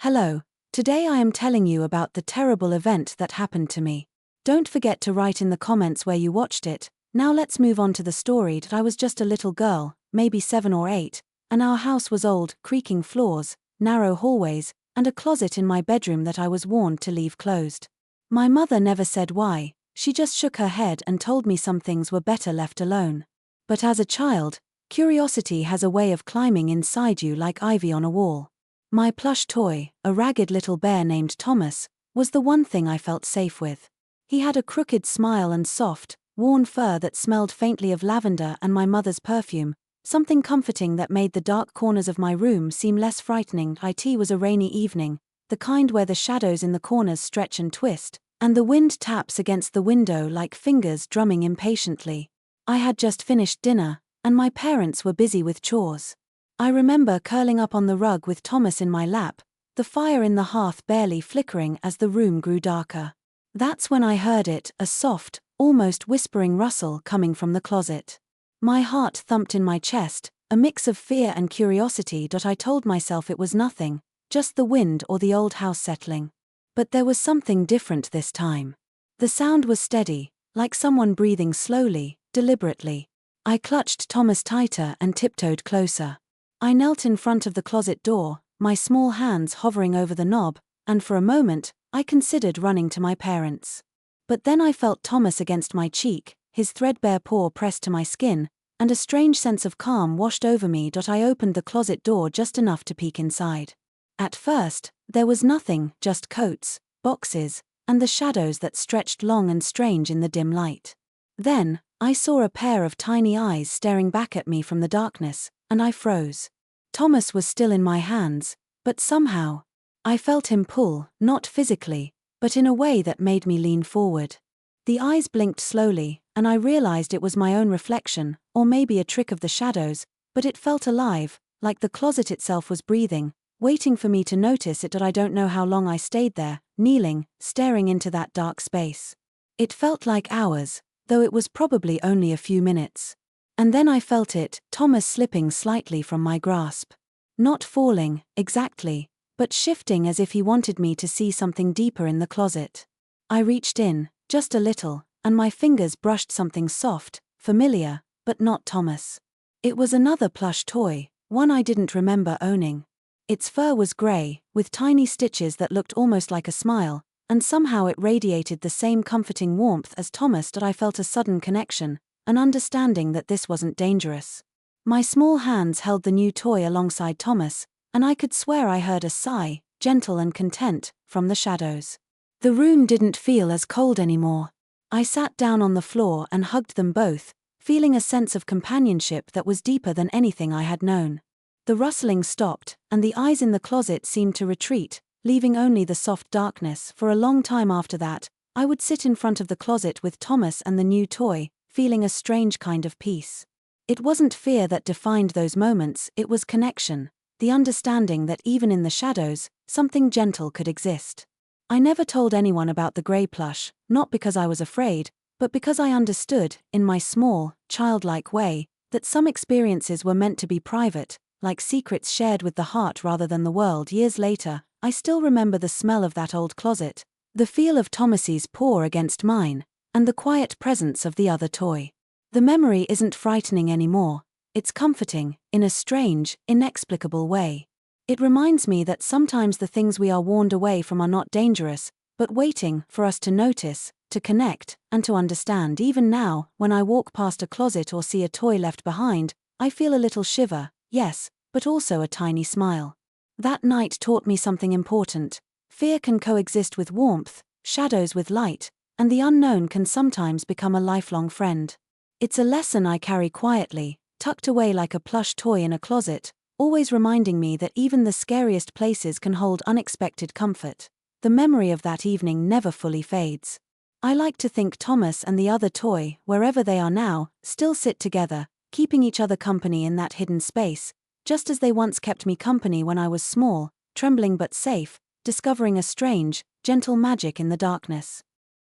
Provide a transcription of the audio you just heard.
Hello, today I am telling you about the terrible event that happened to me. Don't forget to write in the comments where you watched it. Now let's move on to the story. I was just a little girl, maybe 7 or 8, and our house was old, creaking floors, narrow hallways, and a closet in my bedroom that I was warned to leave closed. My mother never said why, she just shook her head and told me some things were better left alone. But as a child, curiosity has a way of climbing inside you like ivy on a wall. My plush toy, a ragged little bear named Thomas, was the one thing I felt safe with. He had a crooked smile and soft, worn fur that smelled faintly of lavender and my mother's perfume, something comforting that made the dark corners of my room seem less frightening. It was a rainy evening, the kind where the shadows in the corners stretch and twist, and the wind taps against the window like fingers drumming impatiently. I had just finished dinner, and my parents were busy with chores. I remember curling up on the rug with Thomas in my lap, the fire in the hearth barely flickering as the room grew darker. That's when I heard it, a soft, almost whispering rustle coming from the closet. My heart thumped in my chest, a mix of fear and curiosity. I told myself it was nothing, just the wind or the old house settling. But there was something different this time. The sound was steady, like someone breathing slowly, deliberately. I clutched Thomas tighter and tiptoed closer. I knelt in front of the closet door, my small hands hovering over the knob, and for a moment, I considered running to my parents. But then I felt Thomas against my cheek, his threadbare paw pressed to my skin, and a strange sense of calm washed over me. I opened the closet door just enough to peek inside. At first, there was nothing, just coats, boxes, and the shadows that stretched long and strange in the dim light. Then, I saw a pair of tiny eyes staring back at me from the darkness, and I froze. Thomas was still in my hands, but somehow, I felt him pull, not physically, but in a way that made me lean forward. The eyes blinked slowly, and I realized it was my own reflection, or maybe a trick of the shadows, but it felt alive, like the closet itself was breathing, waiting for me to notice it. I don't know how long I stayed there, kneeling, staring into that dark space. It felt like hours, though it was probably only a few minutes. And then I felt it, Thomas slipping slightly from my grasp. Not falling, exactly, but shifting as if he wanted me to see something deeper in the closet. I reached in, just a little, and my fingers brushed something soft, familiar, but not Thomas. It was another plush toy, one I didn't remember owning. Its fur was grey, with tiny stitches that looked almost like a smile, and somehow it radiated the same comforting warmth as Thomas. I felt a sudden connection, an understanding that this wasn't dangerous. My small hands held the new toy alongside Thomas, and I could swear I heard a sigh, gentle and content, from the shadows. The room didn't feel as cold anymore. I sat down on the floor and hugged them both, feeling a sense of companionship that was deeper than anything I had known. The rustling stopped, and the eyes in the closet seemed to retreat, leaving only the soft darkness. For a long time after that, I would sit in front of the closet with Thomas and the new toy, feeling a strange kind of peace. It wasn't fear that defined those moments, it was connection, the understanding that even in the shadows, something gentle could exist. I never told anyone about the grey plush, not because I was afraid, but because I understood, in my small, childlike way, that some experiences were meant to be private, like secrets shared with the heart rather than the world. Years later, I still remember the smell of that old closet, the feel of Thomas's paw against mine, and the quiet presence of the other toy. The memory isn't frightening anymore, it's comforting, in a strange, inexplicable way. It reminds me that sometimes the things we are warned away from are not dangerous, but waiting for us to notice, to connect, and to understand. Even now, when I walk past a closet or see a toy left behind, I feel a little shiver, yes, but also a tiny smile. That night taught me something important. Fear can coexist with warmth, shadows with light, and the unknown can sometimes become a lifelong friend. It's a lesson I carry quietly, tucked away like a plush toy in a closet, always reminding me that even the scariest places can hold unexpected comfort. The memory of that evening never fully fades. I like to think Thomas and the other toy, wherever they are now, still sit together, keeping each other company in that hidden space, just as they once kept me company when I was small, trembling but safe, discovering a strange, gentle magic in the darkness.